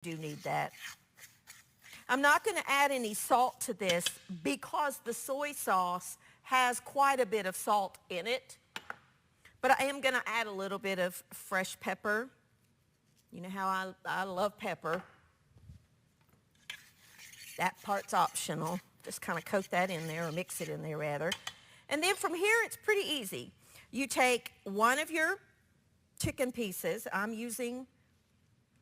do need that. I'm not going to add any salt to this because the soy sauce has quite a bit of salt in it. But I am going to add a little bit of fresh pepper. You know how I love pepper. That part's optional. Just kind of coat that in there, or mix it in there rather. And then from here, it's pretty easy. You take one of your chicken pieces. I'm using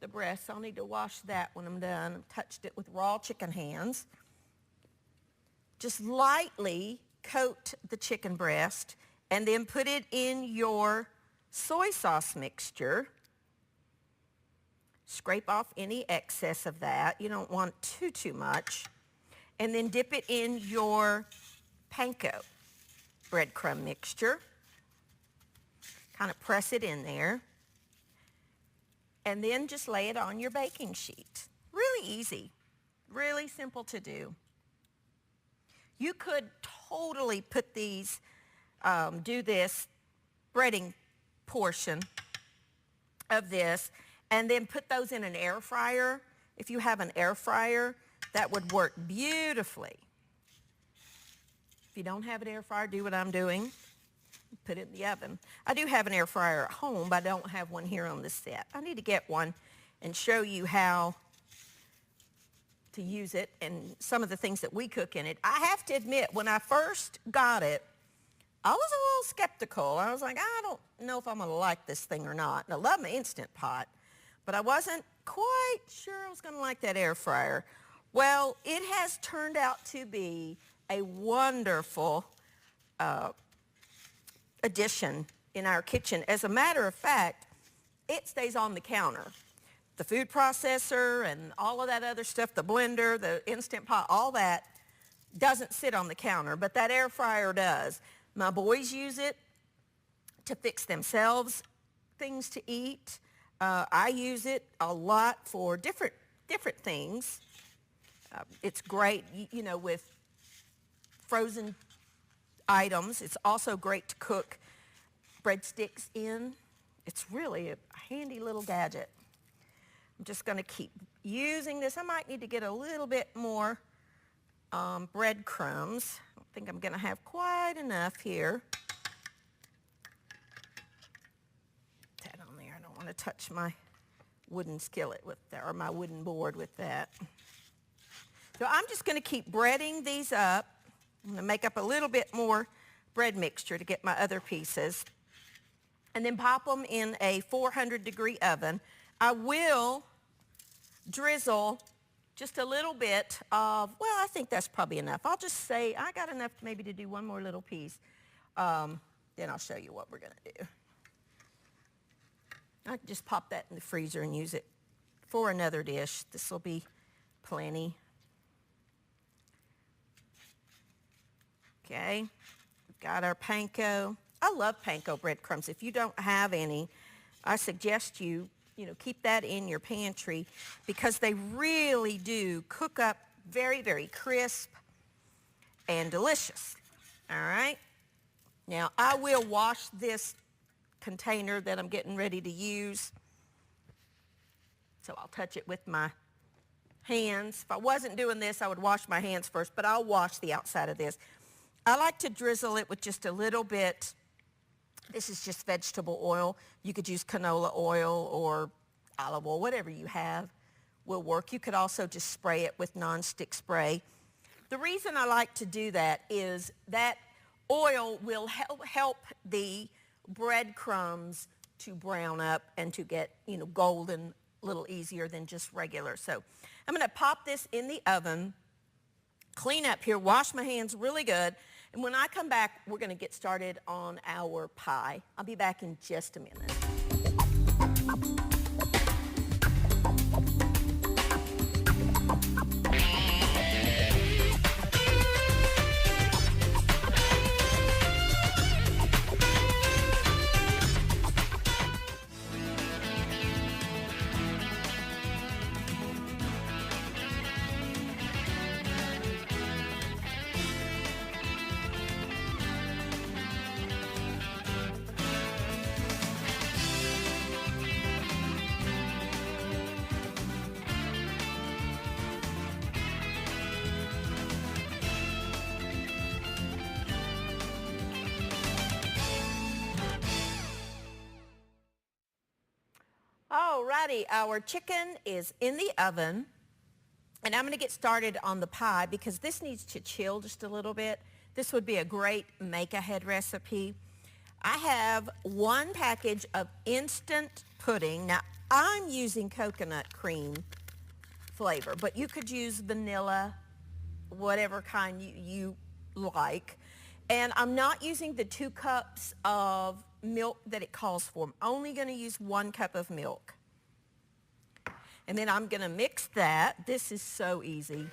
the breast. I'll need to wash that when I'm done. I've touched it with raw chicken hands. Just lightly coat the chicken breast and then put it in your soy sauce mixture. Scrape off any excess of that. You don't want too much. And then dip it in your panko breadcrumb mixture. Kind of press it in there. And then just lay it on your baking sheet. Really easy. Really simple to do. You could totally put these, do this breading portion of this and then put those in an air fryer. If you have an air fryer, that would work beautifully. If you don't have an air fryer, do what I'm doing. Put it in the oven. I do have an air fryer at home, but I don't have one here on the set. I need to get one and show you how to use it and some of the things that we cook in it. I have to admit, when I first got it, I was a little skeptical. I was like, I don't know if I'm going to like this thing or not. And I love my Instant Pot, but I wasn't quite sure I was going to like that air fryer. Well, it has turned out to be a wonderful addition in our kitchen. As a matter of fact, it stays on the counter. The food processor and all of that other stuff, the blender, the Instant Pot, all that doesn't sit on the counter, but that air fryer does. My boys use it to fix themselves things to eat. I use it a lot for different things. It's great, you know, with frozen items. It's also great to cook breadsticks in. It's really a handy little gadget. I'm just going to keep using this. I might need to get a little bit more breadcrumbs. I don't think I'm going to have quite enough here. Put that on there. I don't want to touch my wooden skillet with that, or my wooden board with that. So I'm just going to keep breading these up. I'm going to make up a little bit more bread mixture to get my other pieces. And then pop them in a 400-degree oven. I will drizzle just a little bit of, well, I think that's probably enough. I'll just say I got enough maybe to do one more little piece. Then I'll show you what we're going to do. I can just pop that in the freezer and use it for another dish. This will be plenty. Okay, we've got our panko. I love panko breadcrumbs. If you don't have any, I suggest you keep that in your pantry because they really do cook up very, very crisp and delicious. All right. Now, I will wash this container that I'm getting ready to use. So I'll touch it with my hands. If I wasn't doing this, I would wash my hands first, but I'll wash the outside of this. I like to drizzle it with just a little bit. This is just vegetable oil. You could use canola oil or olive oil, whatever you have will work. You could also just spray it with nonstick spray. The reason I like to do that is that oil will help the breadcrumbs to brown up and to get, golden a little easier than just regular. So I'm going to pop this in the oven, clean up here, wash my hands really good. And when I come back, we're going to get started on our pie. I'll be back in just a minute. Alrighty, our chicken is in the oven, and I'm going to get started on the pie because this needs to chill just a little bit. This would be a great make-ahead recipe. I have 1 package of instant pudding. Now, I'm using coconut cream flavor, but you could use vanilla, whatever kind you like. And I'm not using the 2 cups of milk that it calls for. I'm only going to use 1 cup of milk. And then I'm going to mix that. This is so easy,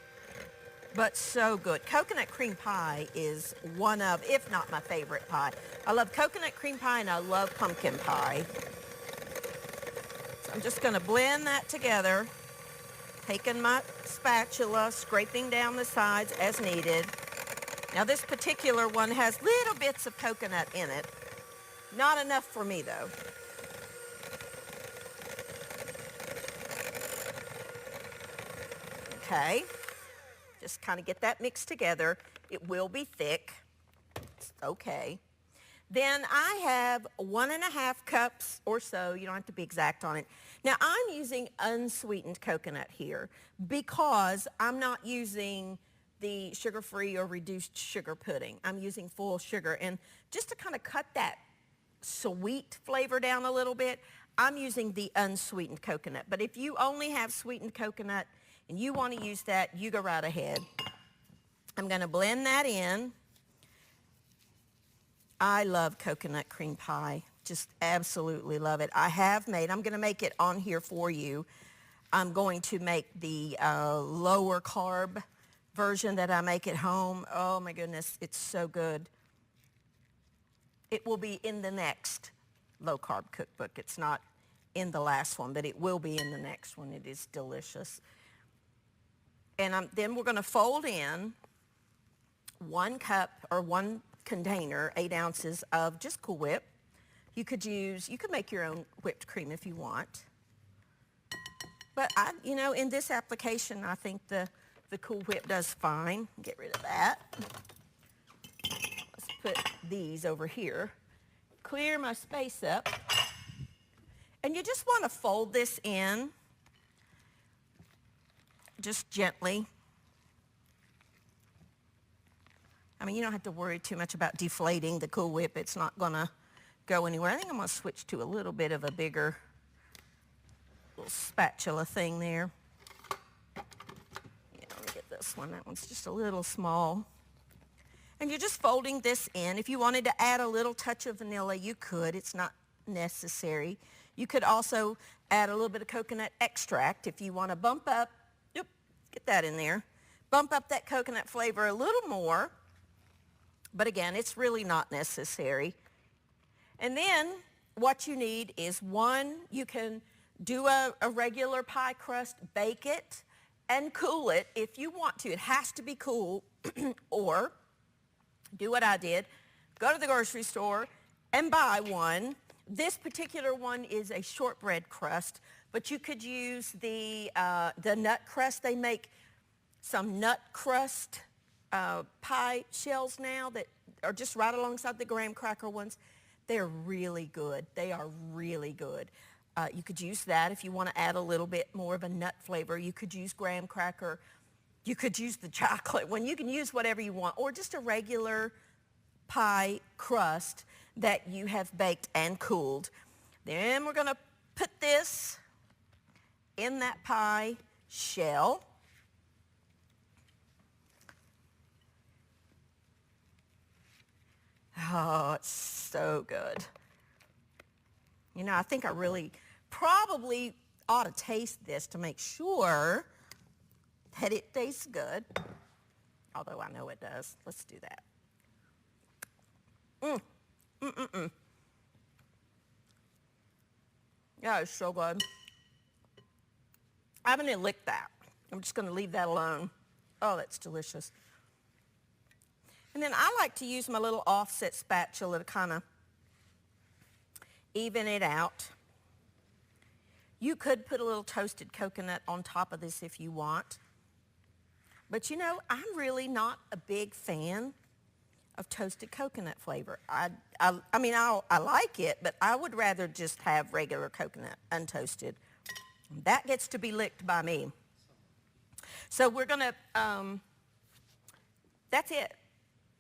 but so good. Coconut cream pie is one of, if not my favorite pie. I love coconut cream pie and I love pumpkin pie. So I'm just going to blend that together, taking my spatula, scraping down the sides as needed. Now this particular one has little bits of coconut in it. Not enough for me though. Okay, just kind of get that mixed together. It will be thick. It's okay. Then I have 1.5 cups or so. You don't have to be exact on it. Now I'm using unsweetened coconut here because I'm not using the sugar-free or reduced sugar pudding. I'm using full sugar. And just to kind of cut that sweet flavor down a little bit, I'm using the unsweetened coconut. But if you only have sweetened coconut and you want to use that, you go right ahead. I'm going to blend that in. I love coconut cream pie. Just absolutely love it. I'm going to make it on here for you. I'm going to make the lower carb version that I make at home. Oh my goodness, it's so good. It will be in the next low carb cookbook. It's not in the last one, but it will be in the next one. It is delicious. And then we're going to fold in 1 cup or 1 container, 8 ounces of just Cool Whip. You could make your own whipped cream if you want. But in this application, I think the Cool Whip does fine. Get rid of that. Let's put these over here. Clear my space up. And you just want to fold this in. Just gently. I mean, you don't have to worry too much about deflating the Cool Whip. It's not going to go anywhere. I think I'm going to switch to a little bit of a bigger little spatula thing there. Yeah, let me get this one. That one's just a little small. And you're just folding this in. If you wanted to add a little touch of vanilla, you could. It's not necessary. You could also add a little bit of coconut extract if you want to bump up. Get that in there. Bump up that coconut flavor a little more. But again, it's really not necessary. And then what you need is you can do a regular pie crust, bake it, and cool it if you want to. It has to be cool. Or do what I did. Go to the grocery store and buy one. This particular one is a shortbread crust, but you could use the nut crust. They make some nut crust pie shells now that are just right alongside the graham cracker ones. They're really good. They are really good. You could use that if you want to add a little bit more of a nut flavor. You could use graham cracker. You could use the chocolate one. You can use whatever you want, or just a regular pie crust that you have baked and cooled. Then we're going to put this in that pie shell. Oh, it's so good. I think I really probably ought to taste this to make sure that it tastes good. Although I know it does. Let's do that. Yeah, it's so good. I'm going to lick that. I'm just going to leave that alone. Oh, that's delicious. And then I like to use my little offset spatula to kind of even it out. You could put a little toasted coconut on top of this if you want. But I'm really not a big fan of toasted coconut flavor. I like it, but I would rather just have regular coconut, untoasted. That gets to be licked by me. So we're going to, that's it.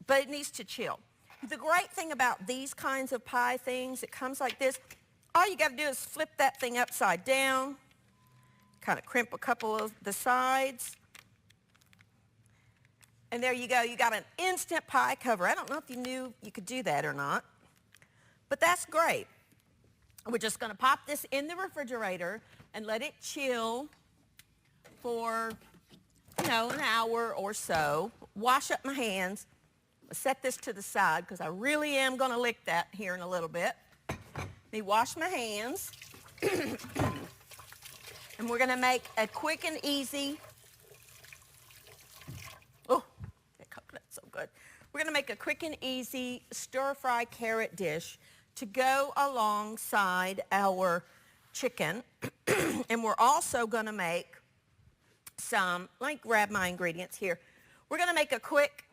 But it needs to chill. The great thing about these kinds of pie things, it comes like this. All you got to do is flip that thing upside down, kind of crimp a couple of the sides. And there you go. You got an instant pie cover. I don't know if you knew you could do that or not, but that's great. We're just going to pop this in the refrigerator and let it chill for, an hour or so. Wash up my hands. Set this to the side because I really am going to lick that here in a little bit. Let me wash my hands. And we're going to make a quick and easy, that coconut's so good. We're going to make a quick and easy stir-fry carrot dish to go alongside our chicken. And we're also going to make some, let me grab my ingredients here. We're going to make a quick,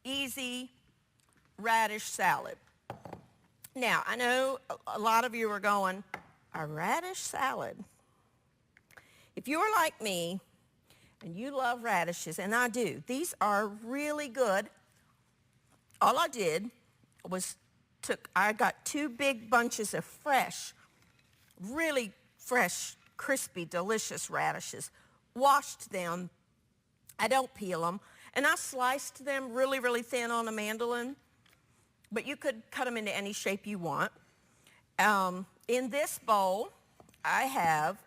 easy radish salad. Now, I know a lot of you are going, a radish salad? If you're like me and you love radishes, and I do, these are really good. All I did was I got 2 big bunches of fresh, really fresh, crispy, delicious radishes, washed them. I don't peel them. And I sliced them really, really thin on a mandolin, but you could cut them into any shape you want. In this bowl, I have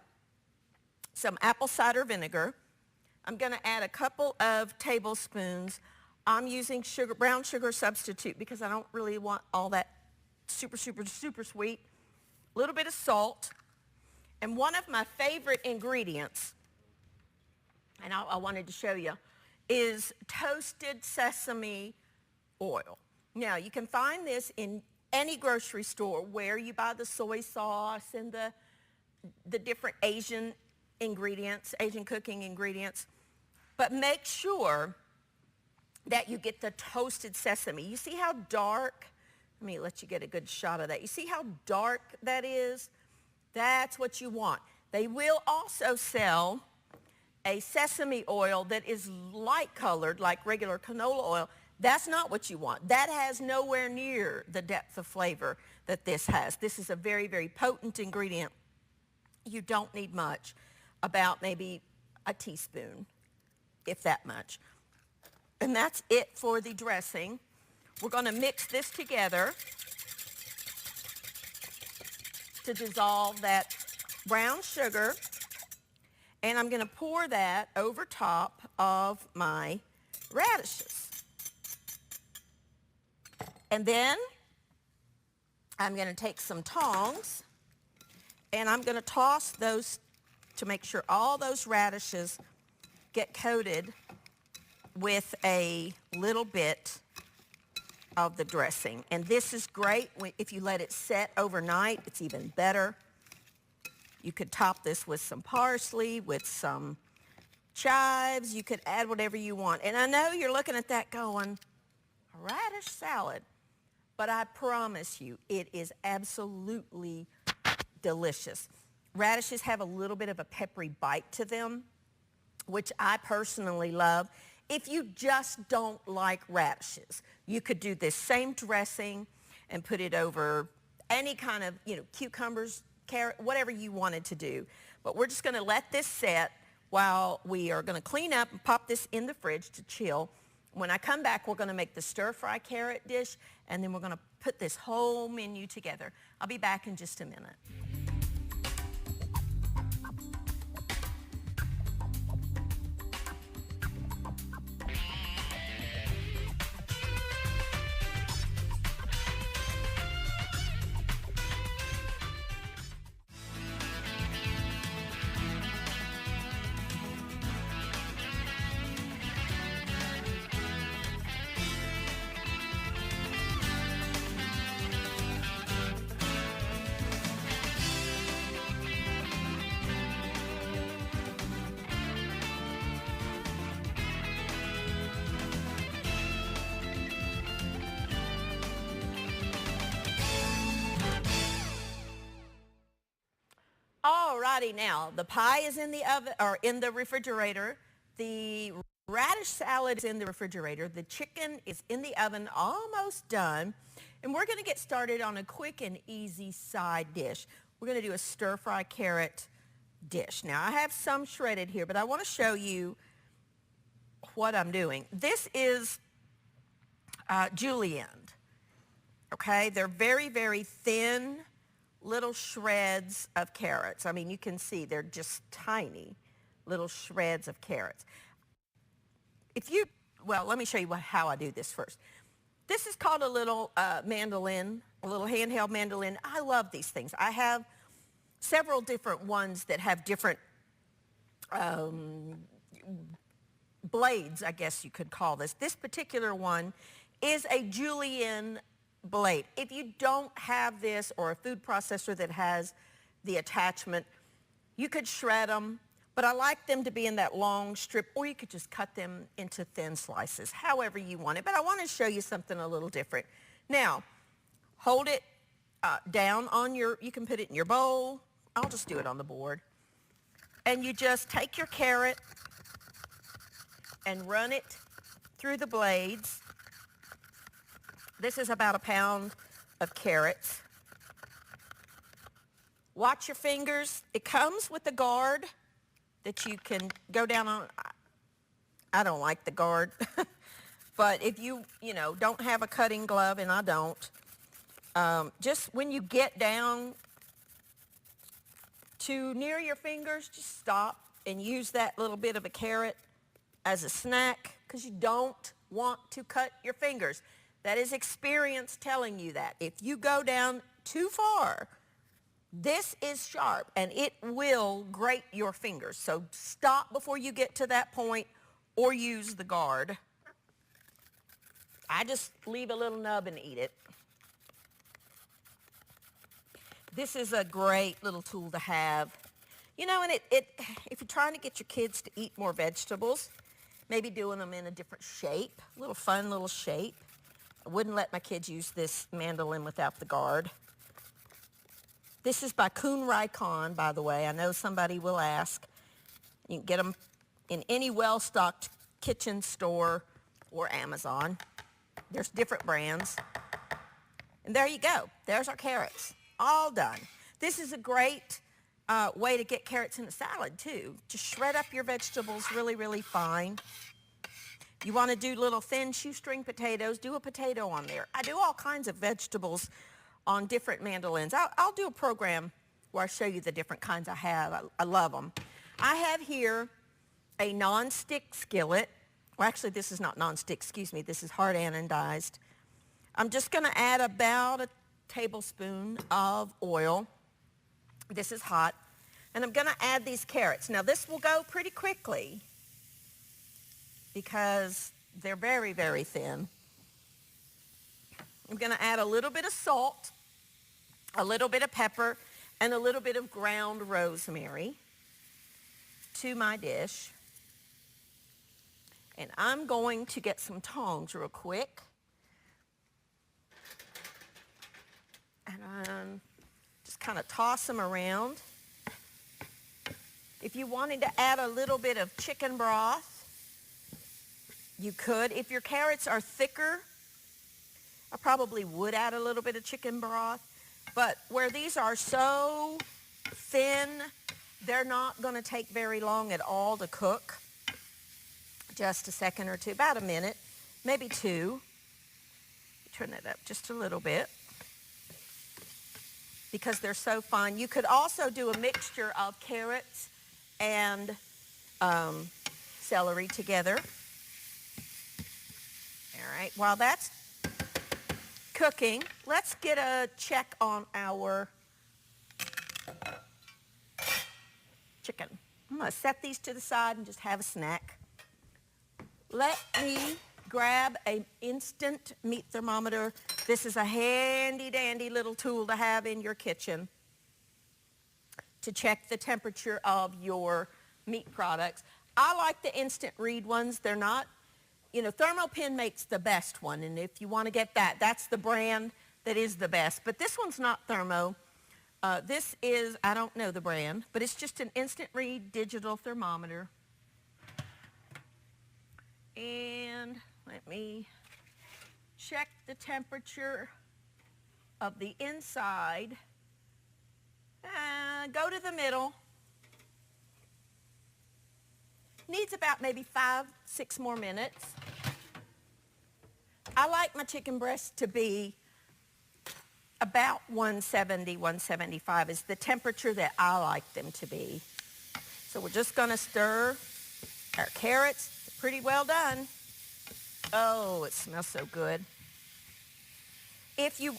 some apple cider vinegar. I'm going to add a couple of tablespoons. I'm using brown sugar substitute because I don't really want all that super, super, super sweet. A little bit of salt. And one of my favorite ingredients, and I wanted to show you, is toasted sesame oil. Now, you can find this in any grocery store where you buy the soy sauce and the different Asian ingredients, Asian cooking ingredients. But make sure that you get the toasted sesame. You see how dark? Let me let you get a good shot of that. You see how dark that is? That's what you want. They will also sell a sesame oil that is light colored like regular canola oil. That's not what you want. That has nowhere near the depth of flavor that this has. This is a very, very potent ingredient. You don't need much, about maybe a teaspoon, if that much. And that's it for the dressing. We're going to mix this together to dissolve that brown sugar. And I'm going to pour that over top of my radishes. And then I'm going to take some tongs and I'm going to toss those to make sure all those radishes get coated with a little bit of the dressing. And this is great if you let it set overnight. It's even better. You could top this with some parsley, with some chives. You could add whatever you want. And I know you're looking at that going, a radish salad. But I promise you, it is absolutely delicious. Radishes have a little bit of a peppery bite to them, which I personally love. If you just don't like radishes, you could do this same dressing and put it over any kind of, cucumbers, carrot, whatever you wanted to do. But we're just going to let this set while we are going to clean up and pop this in the fridge to chill. When I come back, we're going to make the stir-fry carrot dish, and then we're going to put this whole menu together. I'll be back in just a minute. righty, now the pie is in the oven or in the refrigerator. The radish salad is in the refrigerator. The chicken is in the oven, almost done. And we're going to get started on a quick and easy side dish. We're going to do a stir-fry carrot dish. Now, I have some shredded here, but I want to show you what I'm doing. This is julienne. Okay, they're very, very thin little shreds of carrots. I mean, you can see they're just tiny little shreds of carrots. Well, let me show you how I do this first. This is called a little mandolin, a little handheld mandolin. I love these things. I have several different ones that have different blades, I guess you could call this. This particular one is a julienne blade. If you don't have this or a food processor that has the attachment, you could shred them, but I like them to be in that long strip, or you could just cut them into thin slices, however you want it. But I want to show you something a little different. Now, hold it down on you can put it in your bowl. I'll just do it on the board. And you just take your carrot and run it through the blades. This is about 1 pound of carrots. Watch your fingers. It comes with a guard that you can go down on. I don't like the guard, but if you don't have a cutting glove, and I don't, just when you get down to near your fingers, just stop and use that little bit of a carrot as a snack, because you don't want to cut your fingers. That is experience telling you that. If you go down too far, this is sharp and it will grate your fingers. So stop before you get to that point, or use the guard. I just leave a little nub and eat it. This is a great little tool to have. And if you're trying to get your kids to eat more vegetables, maybe doing them in a different shape, a little fun little shape. I wouldn't let my kids use this mandolin without the guard. This is by Kuhn Rikon, by the way. I know somebody will ask. You can get them in any well-stocked kitchen store or Amazon. There's different brands. And there you go. There's our carrots, all done. This is a great way to get carrots in a salad, too. Just shred up your vegetables really, really fine. You want to do little thin shoestring potatoes, do a potato on there. I do all kinds of vegetables on different mandolins. I'll do a program where I show you the different kinds I have. I love them. I have here a non-stick skillet. Well, actually, this is not non-stick, excuse me. This is hard anodized. I'm just going to add about a tablespoon of oil. This is hot. And I'm going to add these carrots. Now, this will go pretty quickly because they're very, very thin. I'm going to add a little bit of salt, a little bit of pepper, and a little bit of ground rosemary to my dish. And I'm going to get some tongs real quick. And just kind of toss them around. If you wanted to add a little bit of chicken broth, you could. If your carrots are thicker, I probably would add a little bit of chicken broth. But where these are so thin, they're not going to take very long at all to cook. Just a second or two, about a minute, maybe 2. Turn it up just a little bit because they're so fine. You could also do a mixture of carrots and celery together. All right, while that's cooking, let's get a check on our chicken. I'm going to set these to the side and just have a snack. Let me grab an instant meat thermometer. This is a handy-dandy little tool to have in your kitchen to check the temperature of your meat products. I like the instant read ones. They're not, Thermopin makes the best one, and if you want to get that, that's the brand that is the best. But this one's not Thermo. This is, I don't know the brand, but it's just an instant read digital thermometer. And let me check the temperature of the inside. Go to the middle. Needs about maybe 5-6 more minutes. I like my chicken breast to be about 170, 175 is the temperature that I like them to be. So we're just going to stir our carrots. Pretty well done. Oh, it smells so good. If you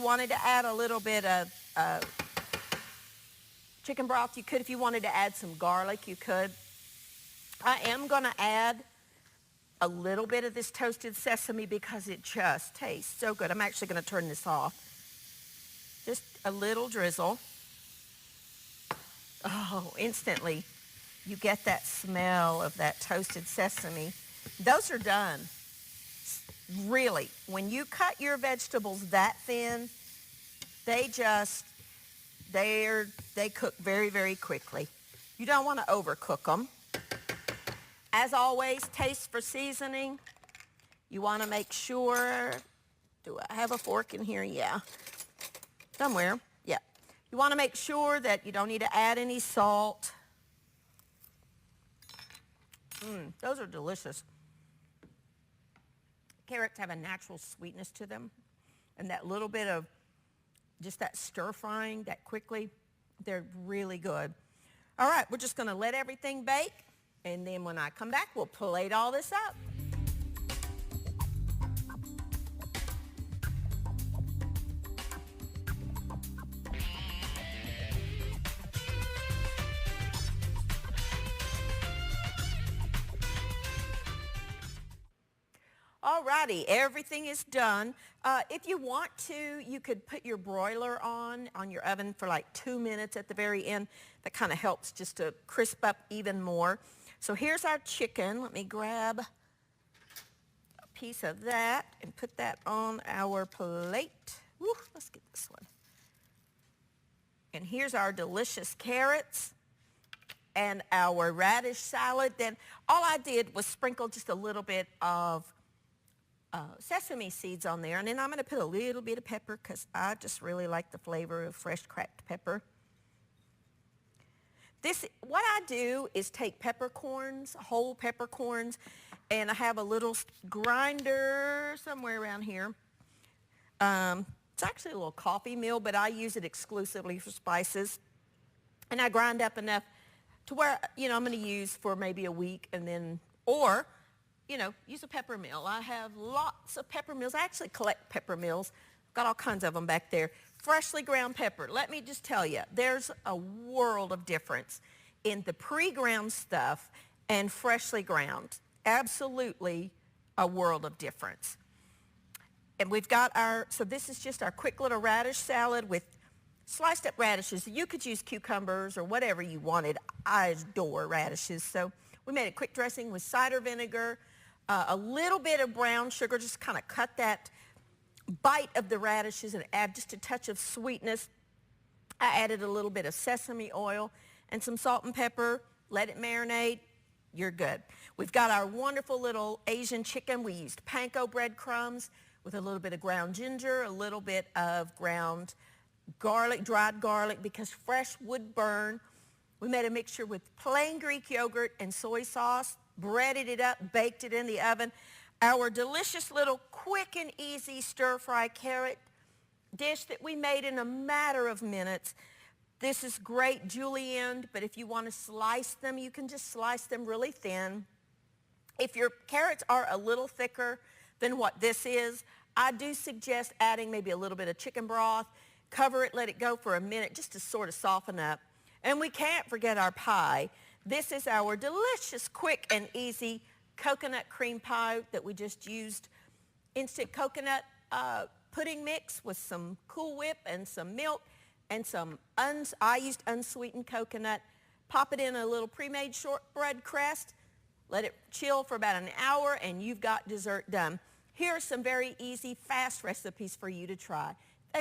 wanted to add a little bit of chicken broth, you could. If you wanted to add some garlic, you could. I am going to add a little bit of this toasted sesame because it just tastes so good. I'm actually going to turn this off. Just a little drizzle. Oh, instantly you get that smell of that toasted sesame. Those are done. Really, when you cut your vegetables that thin, they cook very, very quickly. You don't want to overcook them. As always, taste for seasoning. You want to make sure, do I have a fork in here? Yeah. Somewhere, yeah. You want to make sure that you don't need to add any salt. Those are delicious. Carrots have a natural sweetness to them, and that little bit of just that stir frying that quickly, they're really good. All right, we're just going to let everything bake, and then when I come back, we'll plate all this up. Alrighty, everything is done. If you want to, you could put your broiler on your oven for like 2 minutes at the very end. That kind of helps just to crisp up even more. So here's our chicken. Let me grab a piece of that and put that on our plate. Woo, let's get this one. And here's our delicious carrots and our radish salad. Then all I did was sprinkle just a little bit of sesame seeds on there, and then I'm going to put a little bit of pepper because I just really like the flavor of fresh cracked pepper. What I do is take peppercorns, whole peppercorns, and I have a little grinder somewhere around here. It's actually a little coffee mill, but I use it exclusively for spices, and I grind up enough to where, I'm going to use for maybe a week, and then, or use a pepper mill. I have lots of pepper mills. I actually collect pepper mills. Got all kinds of them back there. Freshly ground pepper. Let me just tell you, there's a world of difference in the pre-ground stuff and freshly ground. Absolutely a world of difference. And we've got so this is just our quick little radish salad with sliced up radishes. You could use cucumbers or whatever you wanted. I adore radishes. So we made a quick dressing with cider vinegar, a little bit of brown sugar, just kind of cut that bite of the radishes and add just a touch of sweetness. I added a little bit of sesame oil and some salt and pepper. Let it marinate. You're good. We've got our wonderful little Asian chicken. We used panko breadcrumbs with a little bit of ground ginger, a little bit of ground garlic, dried garlic, because fresh would burn. We made a mixture with plain Greek yogurt and soy sauce, breaded it up, baked it in the oven. Our delicious little quick and easy stir-fry carrot dish that we made in a matter of minutes. This is great julienne, but if you want to slice them, you can just slice them really thin. If your carrots are a little thicker than what this is, I do suggest adding maybe a little bit of chicken broth. Cover it, let it go for a minute just to sort of soften up. And we can't forget our pie. This is our delicious, quick, and easy coconut cream pie that we just used. Instant coconut pudding mix with some Cool Whip and some milk and I used unsweetened coconut. Pop it in a little pre-made shortbread crust. Let it chill for about an hour, and you've got dessert done. Here are some very easy, fast recipes for you to try.